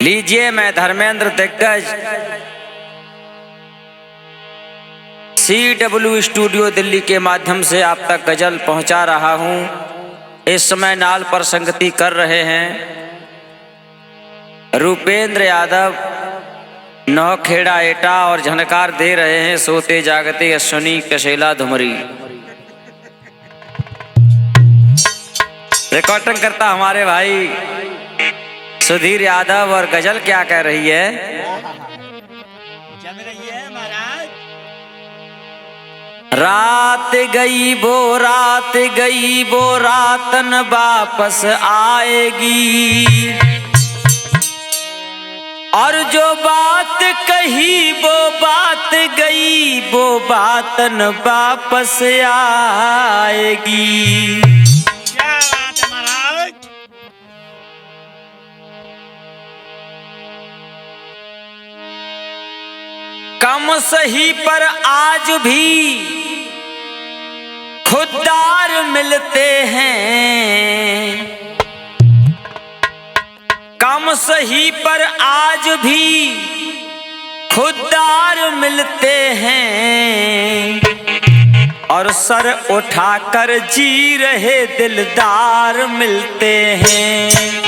लीजिए, मैं धर्मेंद्र दिग्गज CW स्टूडियो दिल्ली के माध्यम से आप तक गजल पहुंचा रहा हूं। इस समय नाल पर संगति कर रहे हैं रूपेंद्र यादव, नौखेड़ा एटा और झनकार दे रहे हैं सोते जागते अश्विनी कशेला धुमरी। रिकॉर्डिंग करता हमारे भाई सुधीर यादव। और गजल क्या कह रही है? जम रही है महाराज। रात गई वो रातन वापस आएगी, और जो बात कही वो बात गई वो बातन वापस आएगी। क्या बात है महाराज। कम सही पर आज भी खुददार मिलते हैं, कम सही पर आज भी खुददार मिलते हैं, और सर उठाकर जी रहे दिलदार मिलते हैं।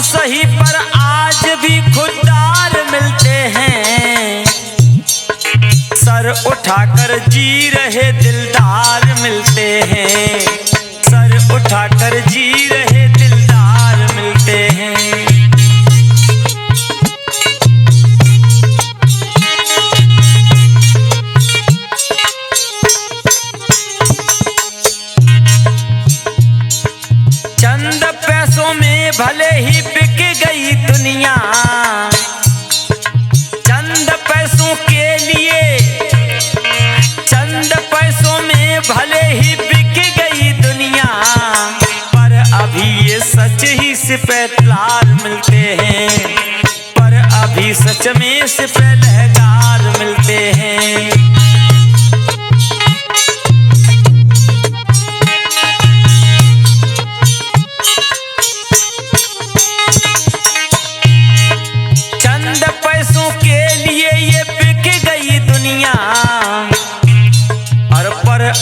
सही पर आज भी खुददार मिलते हैं, सर उठाकर जी रहे दिलदार मिलते हैं, सर उठाकर जी रहे दिलदार मिलते हैं। चंद पैसों में भले ही बिक गई दुनिया, चंद पैसों के लिए, चंद पैसों में भले ही बिक गई दुनिया, पर अभी ये सच ही सिपहलार मिलते हैं, पर अभी सच में सिपहलगार मिलते हैं।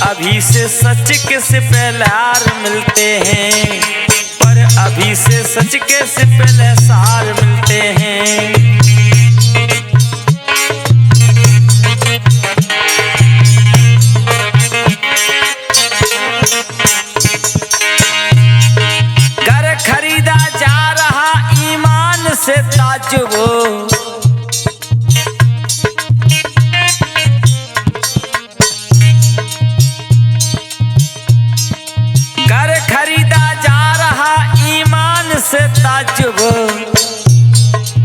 अभी से सच के सिपहलार मिलते हैं, पर अभी से सच के सिपहलार मिलते हैं। घर खरीदा जा रहा ईमान से ताजुब, से ताजुब,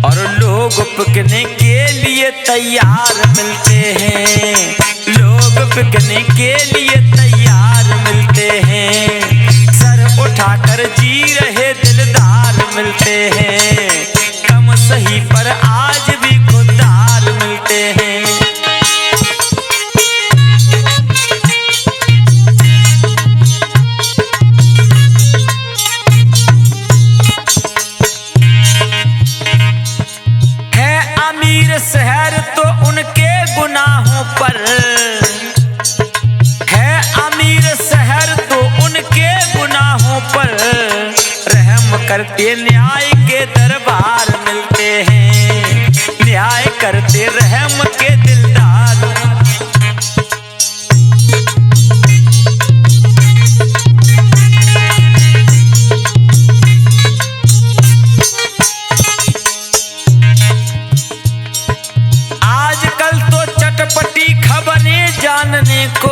और लोग बिकने के लिए तैयार मिलते हैं, लोग बिकने के लिए तैयार मिलते हैं, सर उठाकर जी रहे दिलदार मिलते हैं, कम सही पर आज भी खुददार मिलते हैं। शहर तो उनके गुनाहों पर है, अमीर शहर तो उनके गुनाहों पर, रहम करते न्याय के दरबार मिलते हैं, न्याय करते रहम के दिलदार। जानने को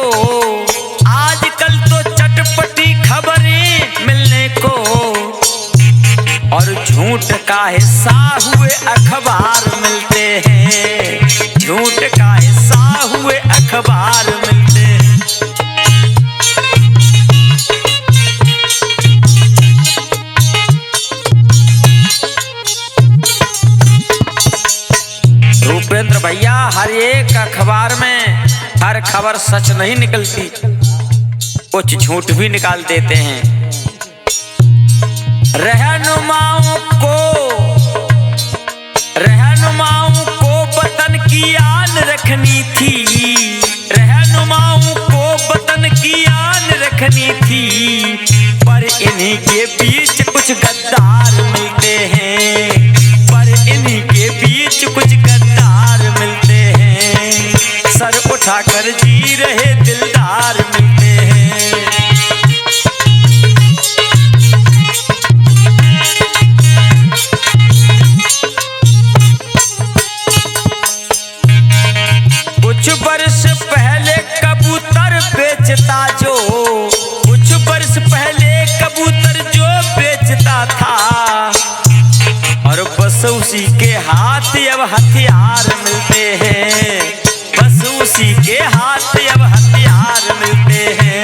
आजकल तो चटपटी खबरें मिलने को, और झूठ का हिस्सा हुए अखबार मिलते हैं, झूठ का हिस्सा हुए अखबार मिलते हैं। रुपेंद्र भैया, हर एक अखबार में हर खबर सच नहीं निकलती, कुछ झूठ भी निकाल देते हैं। रहनुमाओं को वतन की आन रखनी थी, रहनुमाओं को वतन की आन रखनी थी, पर इन्हीं के बीच कुछ गद्दार मिलते हैं, पर इन्हीं के बीच कुछ गद्दार मिलते हैं, सर उठाकर जी रहे दिलदार मिलते हैं। कुछ वर्ष पहले कबूतर बेचता जो, कुछ वर्ष पहले कबूतर जो बेचता था, और बस उसी के हाथ अब हथियार मिलते हैं, बस उसी के हाथ अब हथियार मिलते हैं।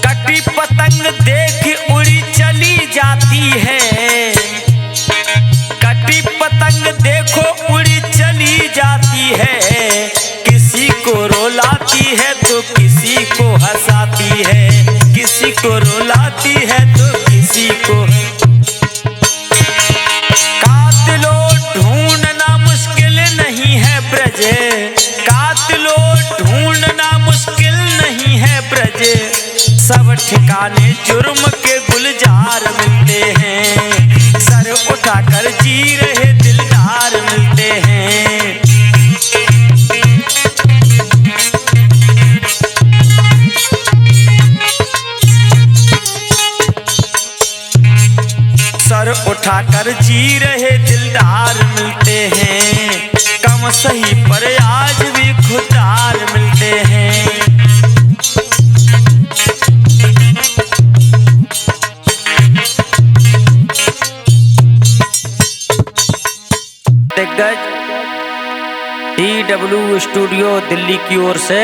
कटी पतंग देख उड़ी चली जाती है, कटी पतंग देखो उड़ी चली जाती है, किसी को रुलाती है तो किसी को हंसाती है, किसी को रुलाती है तो किसी को। कातिलों ढूंढना मुश्किल नहीं है ब्रज, कातिलों ढूंढना मुश्किल नहीं है ब्रज, सब ठिकाने जुर्म के गुलजार मिलते हैं, सर उठाकर जी रहे दिलदार मिलते हैं। सर उठाकर जी रहे दिलदार मिलते हैं, कम सही पर आज भी खुदार मिलते हैं। दिग्गज DW स्टूडियो दिल्ली की ओर से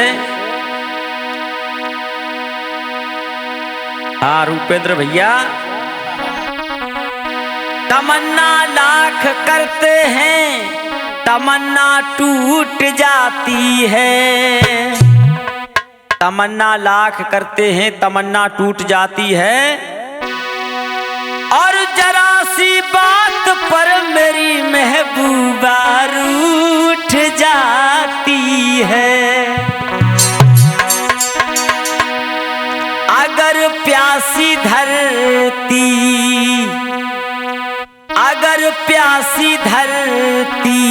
रुपेंद्र भैया, तमन्ना लाख करते हैं तमन्ना टूट जाती है, तमन्ना लाख करते हैं तमन्ना टूट जाती है, और जरा सी बात पर मेरी महबूबा रूठ जाती है। अगर प्यासी धरती, अगर प्यासी धरती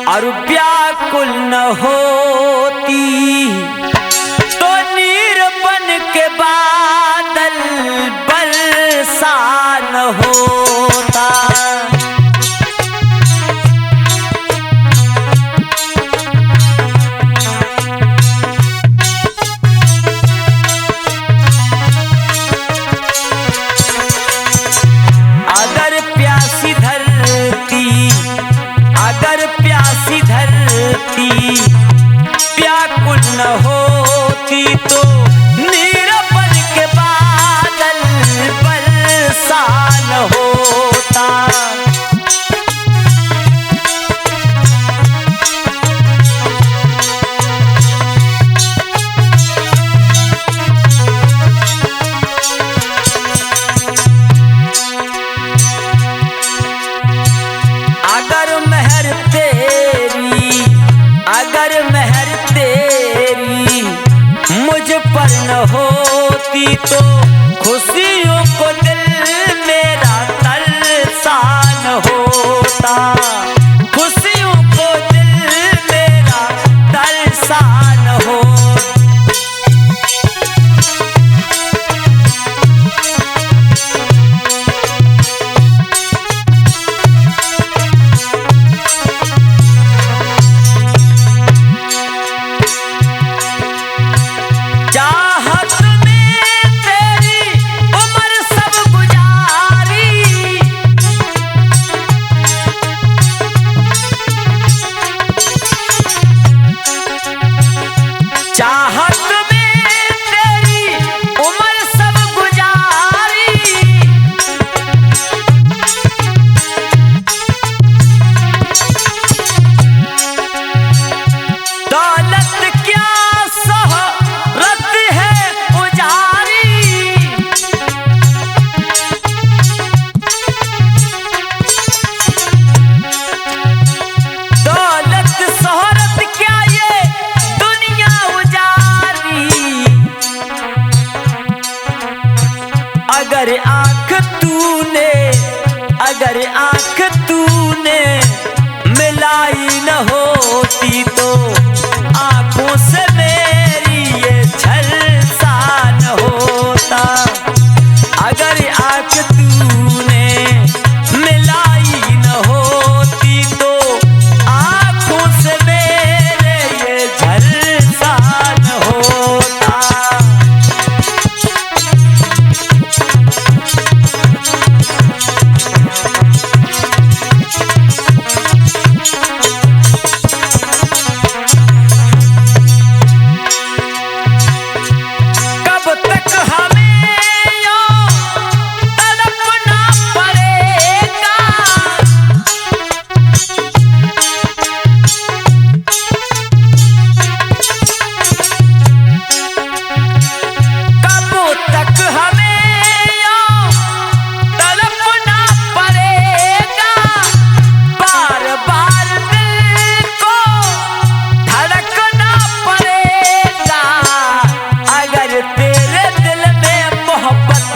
और व्याकुल न होती, तो नीर बन के बादल बरसा न होता। अगर प्यासी धरती, अगर प्यासी धरती व्याकुल न होती, तो नीर बन के बादल बरसा न होता। अगर मेहर तेरी, अगर मेहर तेरी मुझ पर न होती, तो खुशियों को दिल मेरा तरसा न होता, खुशियों को दिल मेरा तरसा न होता। चाहत में तेरी उम्र सब गुजारी, चाहत अगर आंख तूने मिलाई न होती तो आंखों से मेरी ये झलसा न होता। अगर आंख तूने मिलाई न होती तो आंखों से मेरे ये झलसा न होता। कब तक हमें यूं तड़पना पड़ेगा, कब तक हमें यूं तड़पना पड़ेगा, बार बार दिल को धड़कना पड़ेगा। अगर तेरे दिल में मोहब्बत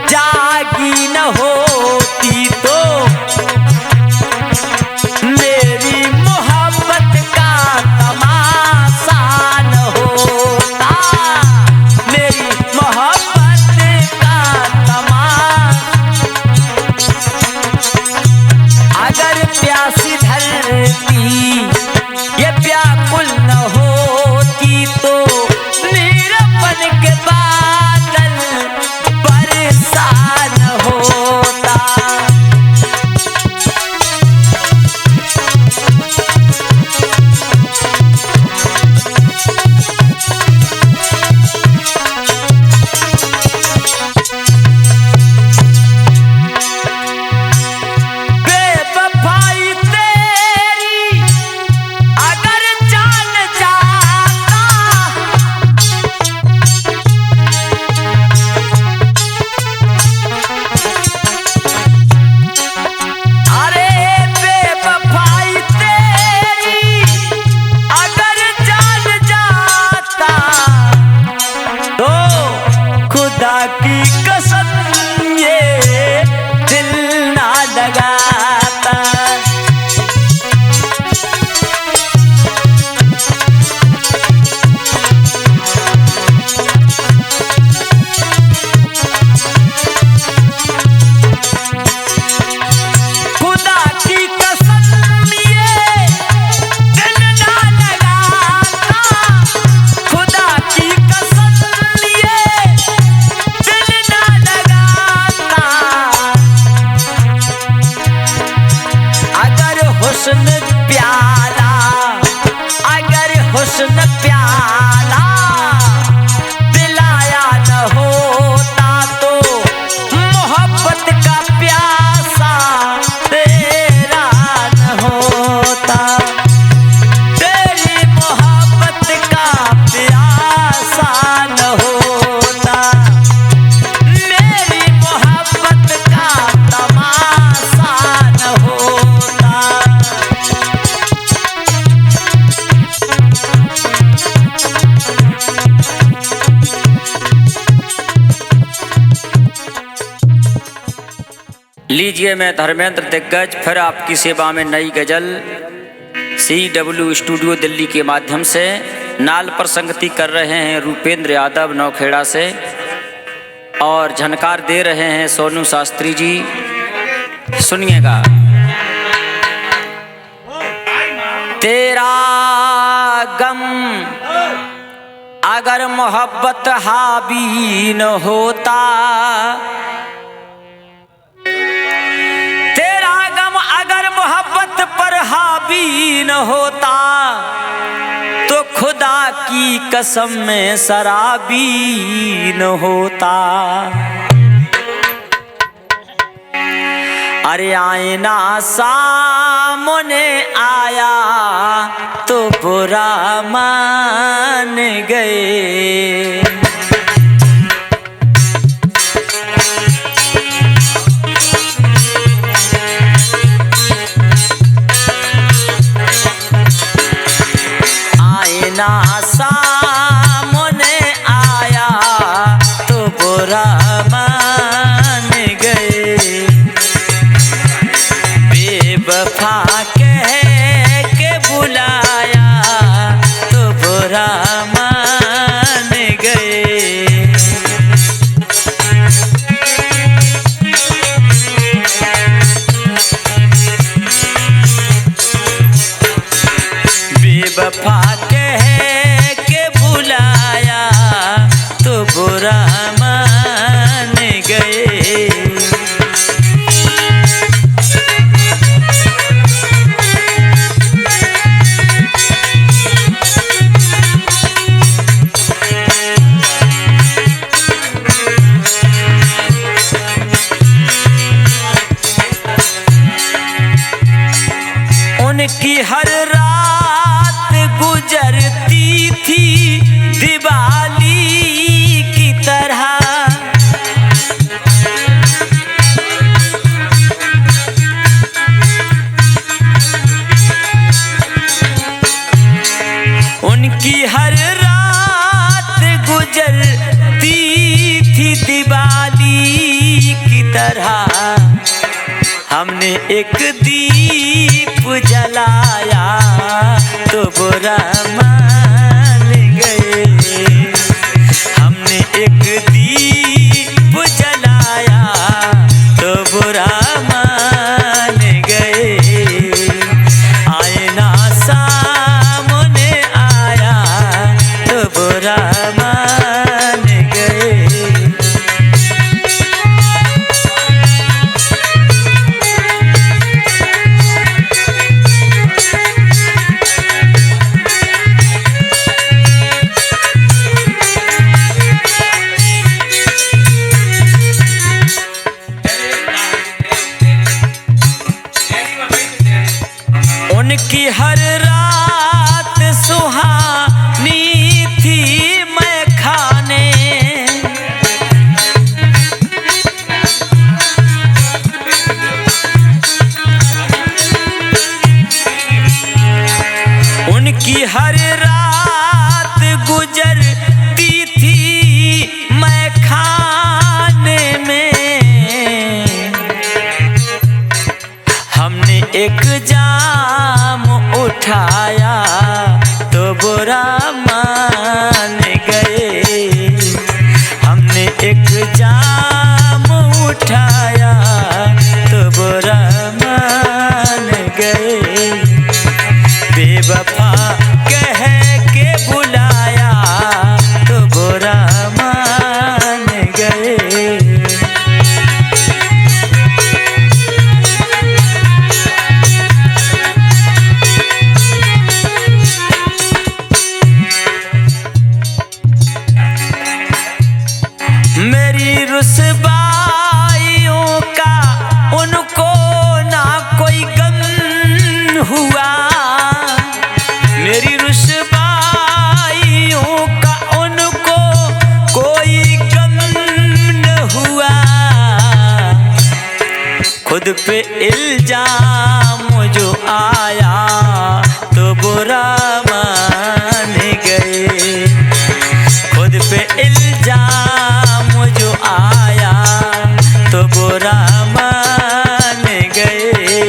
जागी न होती तो मेरी मोहब्बत का तमाशा न होता। मेरी मोहब्बत का तमाशा। अगर प्यासी धरती ये व्याकुल न होती तो नीरवन के बादल बरसा न होता। बेवफाई तेरी अगर जान जाता, अरे बेवफाई तेरी अगर जान जाता तो खुदा की कसम ये दिल ना लगाता। खुदा की कसम ये दिल ना लगाता। खुदा की कसम ये दिल ना लगाता। अगर हुस्न प्याला, अगर हुस्न प्याला पिलाया न होता तो मोहब्बत का प्यासा तेरा न होता। तेरी मोहब्बत का प्यासा न होता। मेरी मोहब्बत का तमाशा न होता। लीजिए मैं धर्मेंद्र दिग्गज फिर आपकी सेवा में नई गजल CW स्टूडियो दिल्ली के माध्यम से नाल पर संगति कर रहे हैं रूपेंद्र यादव नौखेड़ा से और झनकार दे रहे हैं सोनू शास्त्री जी। सुनिएगा। तेरा गम अगर मोहब्बत हावी न होता, तेरा गम अगर मोहब्बत पर हावी न होता तो खुदा की कसम में शराबी न होता। अरे आईना सामने आया तो बुरा मान गए। आईना सामने आया तो बुरा मान गए। बुरा मान गए। उनकी हर रात गुजरती थी दिवाली की तरह। उनकी हर रात गुजरती थी दिवाली की तरह। हमने एक दीप जलाया तो बुरा मान गए। हमने एक दीप जलाया तो बुरा मान गए। आईना सामने आया तो बुरा मान गए। उनकी हर रात सुहानी थी मैं खाने। उनकी हर रात गुजरती थी मैं खाने में। हमने एक जाम उठाया तो बुरा मान गए। हमने एक जाम उठाया तो बुरा मान गए। बेवफा कह के बुलाया तो बुरा मान गए। मेरी रुसवाइयों का उनको ना कोई गम हुआ। मेरी रुसवाइयों का उनको कोई गम न हुआ। खुद पे इल्जाम जो आया तो बुरा मान गए। खुद पे इल्जाम जो आया तो बुरा मान गए।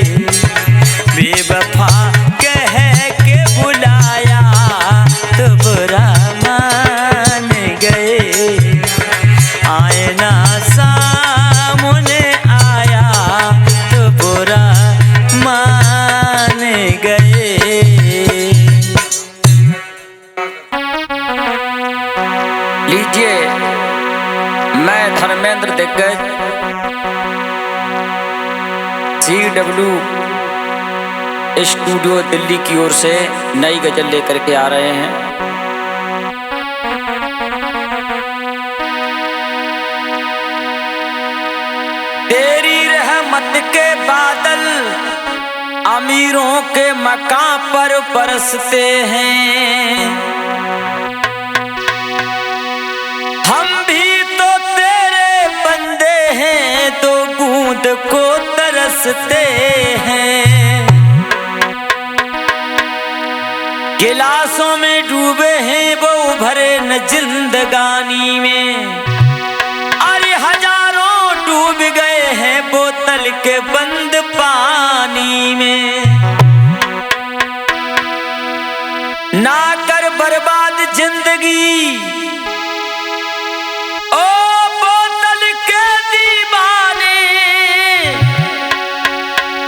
बेवफा कह के बुलाया तो बुरा मान गए। आईना सामने आया तो बुरा मान गए। लीजिए, मैं धर्मेंद्र दिग्गज CW स्टूडियो दिल्ली की ओर से नई गजल लेकर के आ रहे हैं। तेरी रहमत के बादल अमीरों के मकां पर बरसते हैं। हम भी तो तेरे बंदे हैं तो बूंद को तरसते हैं। गिलासों में डूबे हैं वो भरे न जिंदगानी में। अरे हजारों डूब गए हैं बोतल के बंद पानी में। ना कर बर्बाद जिंदगी ओ बोतल के दीवाने।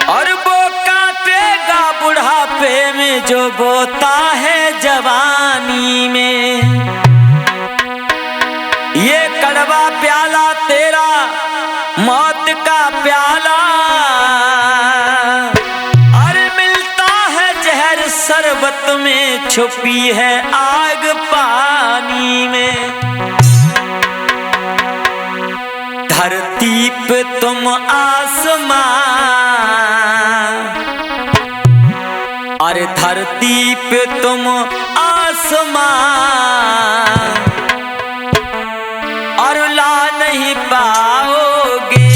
और वो काटेगा बुढ़ापे में जो बोता है जवानी में। ये कड़वा प्याला तेरा मौत का प्याला, अरे मिलता है जहर शरबत में, छुपी है आग पानी में। धरती पे तुम आसमां, अरे धरती पे तुम आसमां, और ला नहीं पाओगे।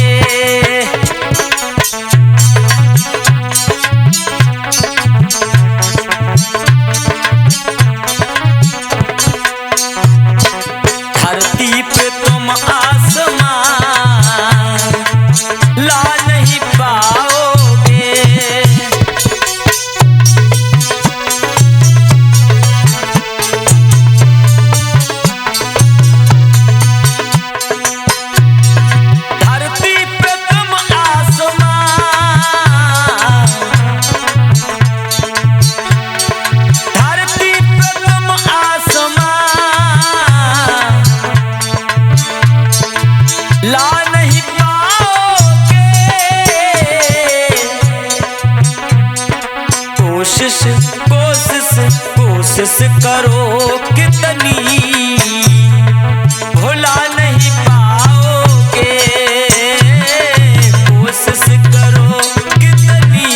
धरती पे तुम आसमां, ला नहीं पाओगे। कोशिश करो कितनी, भुला नहीं पाओगे। कोशिश करो कितनी,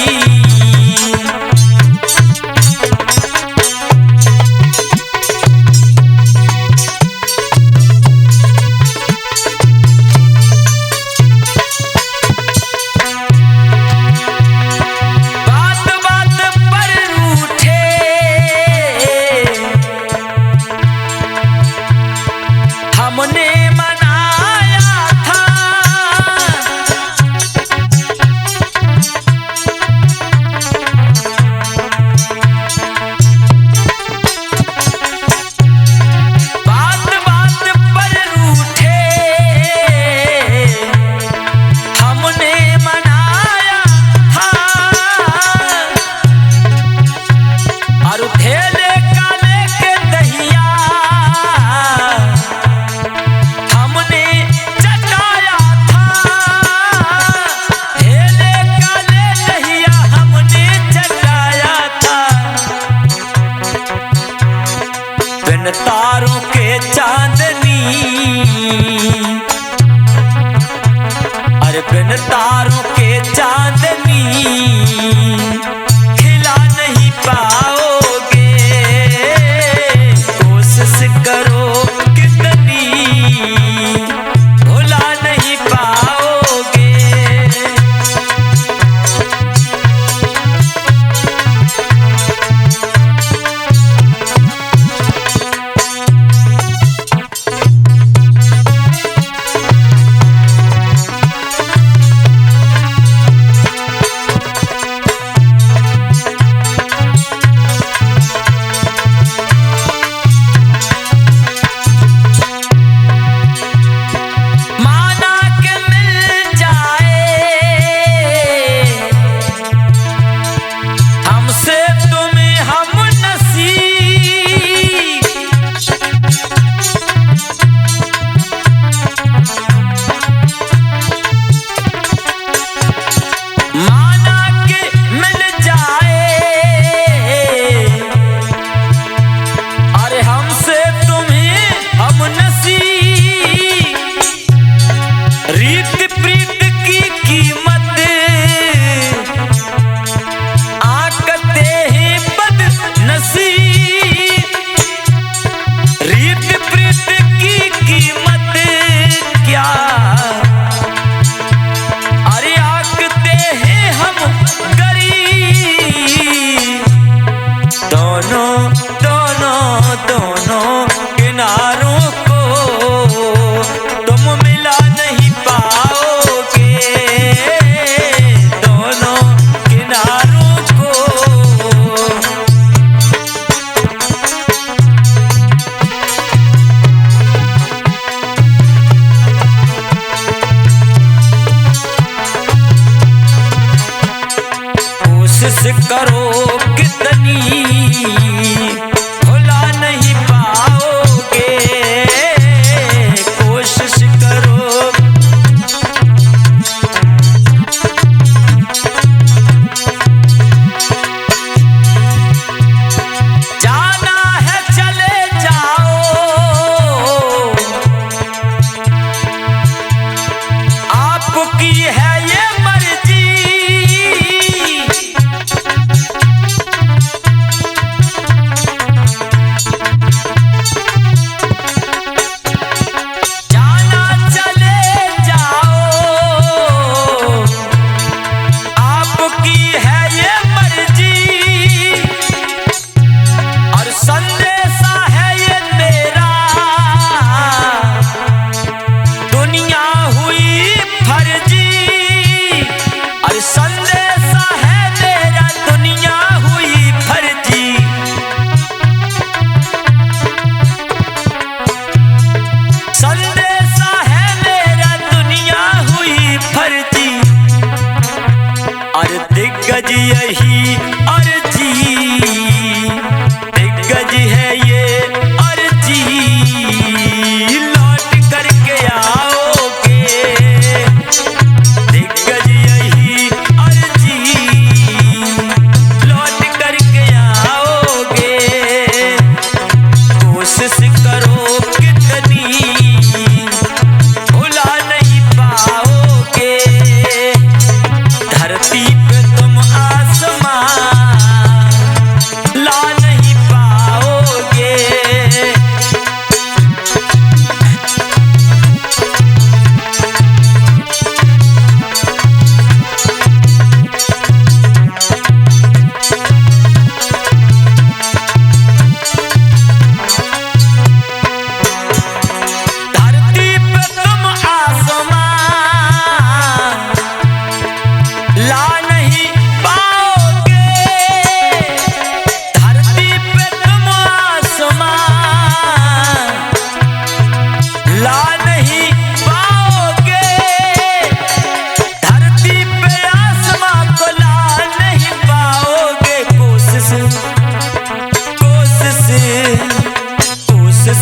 हमने मनाया था बात बात पर रूठे, हमने मनाया था, और ठेले का लेके दहिया हमने चटाया था। ठेले का ले दहिया हमने चटाया था। बिन तारों के चांदनी, अरे बिन तारों के चांदनी, खिला नहीं पाओगे। कोशिश करो कितनी, भुला नहीं पाओगे। कोशिश करो कितनी, भुला नहीं पाओगे।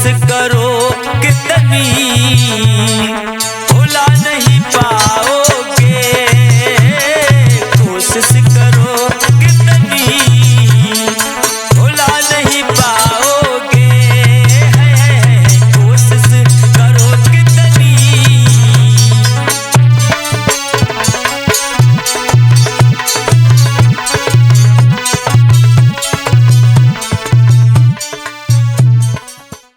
करो कितनी